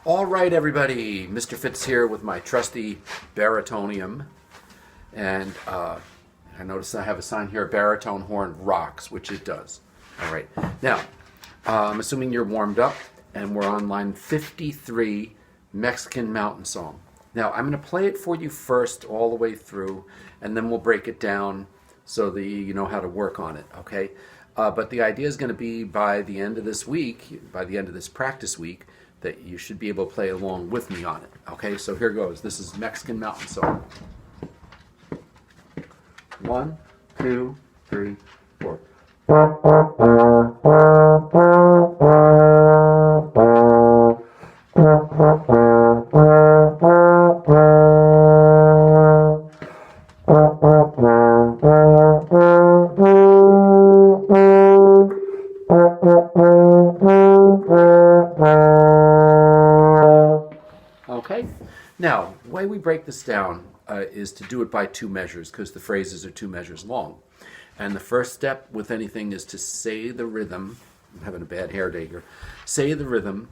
All right, everybody. Mr. Fitz here with my trusty baritonium. And I notice I have a sign here, baritone horn rocks, which it does. All right. Now, I'm assuming you're warmed up, and we're on line 53, Mexican Mountain Song. Now, I'm going to play it for you first all the way through, and then we'll break it down so that you know how to work on it, okay? But the idea is going to be by the end of this week, by the end of this practice week, that you should be able to play along with me on it. Okay, so here goes. This is Mexican Mountain Song. 1, 2, 3, 4. Okay, now the way we break this down is to do it by two measures because the phrases are two measures long. And the first step with anything is to say the rhythm. I'm having a bad hair day here. Say the rhythm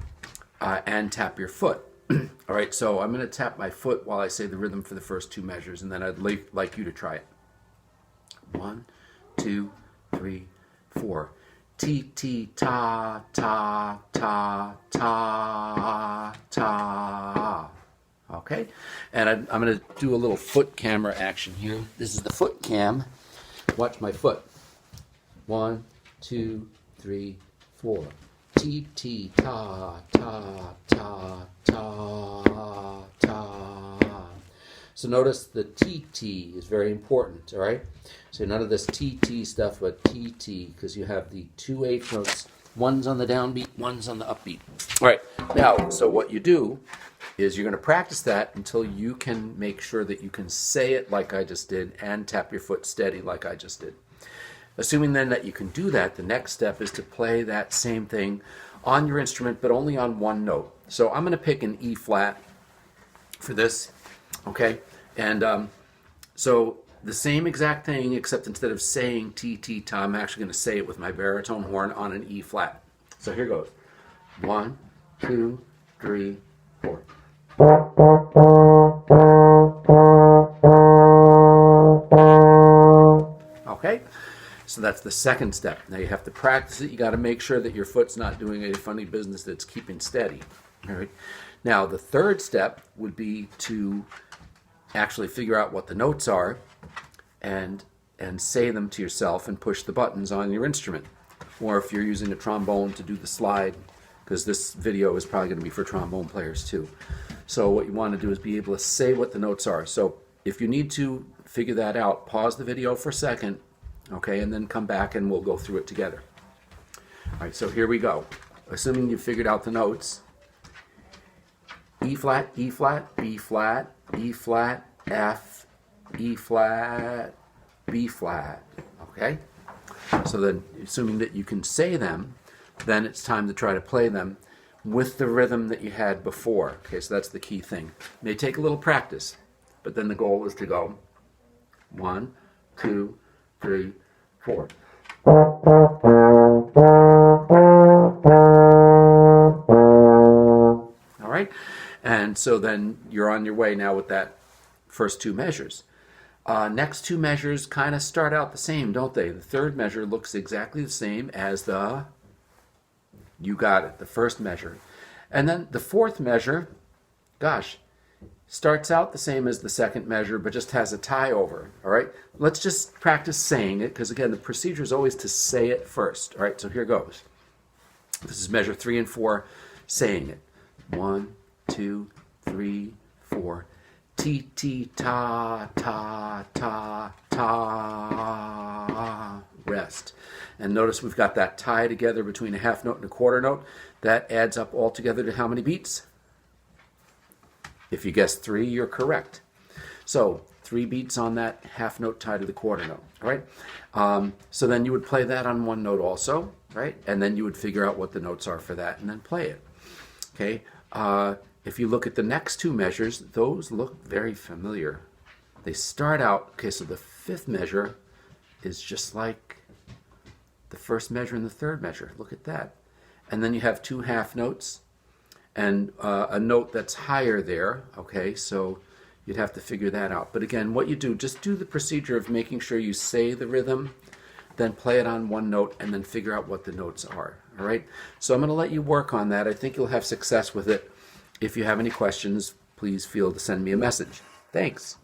and tap your foot. All right, so I'm going to tap my foot while I say the rhythm for the first two measures, and then I'd like you to try it. 1, 2, 3, 4. Ti ti ta ta ta ta ta. Okay, and I'm going to do a little foot camera action here. This is the foot cam. Watch my foot. 1, 2, 3, 4. Ti ti ta ta ta ta ta. So notice the TT is very important, all right? So none of this TT stuff, but TT, because you have the two eighth notes. One's on the downbeat, one's on the upbeat. All right, now, so what you do is you're going to practice that until you can make sure that you can say it like I just did and tap your foot steady like I just did. Assuming then that you can do that, the next step is to play that same thing on your instrument, but only on one note. So I'm going to pick an E flat for this, okay? And so the same exact thing, except instead of saying T, ta, I'm actually going to say it with my baritone horn on an E flat. So here goes. 1, 2, 3, 4. Okay, so that's the second step. Now you have to practice it. You got to make sure that your foot's not doing any funny business, that's keeping steady. All right. Now the third step would be to actually figure out what the notes are and say them to yourself and push the buttons on your instrument. Or if you're using a trombone, to do the slide, because this video is probably going to be for trombone players too. So what you want to do is be able to say what the notes are. So if you need to figure that out, pause the video for a second, okay, and then come back and we'll go through it together. All right, so here we go. Assuming you've figured out the notes. E flat, E flat, B flat, E flat, F, E flat, B flat, okay? So then, assuming that you can say them, then it's time to try to play them with the rhythm that you had before. Okay, so that's the key thing. It may take a little practice, but then the goal is to go 1, 2, 3, 4. All right, and so then you're on your way now with that first two measures. Next two measures kind of start out the same, don't they? The third measure looks exactly the same as the, you got it, the first measure. And then the fourth measure, gosh, starts out the same as the second measure, but just has a tie over, all right? Let's just practice saying it, because again, the procedure is always to say it first, all right? So here goes. This is measure 3 and 4, saying it. 1, 2, 3, 4. Ti, ti, ta, ta, ta, ta. Rest. And notice we've got that tie together between a half note and a quarter note. That adds up all together to how many beats? If you guessed 3, you're correct. So 3 beats on that half note tie to the quarter note, all right? So then you would play that on one note also, right? And then you would figure out what the notes are for that and then play it, okay? If you look at the next two measures, those look very familiar. They start out, okay, so the fifth measure is just like the first measure and the third measure. Look at that. And then you have two half notes, and a note that's higher there, okay? So you'd have to figure that out. But again, what you do, just do the procedure of making sure you say the rhythm, then play it on one note, and then figure out what the notes are, all right? So I'm going to let you work on that. I think you'll have success with it. If you have any questions, please feel to send me a message. Thanks.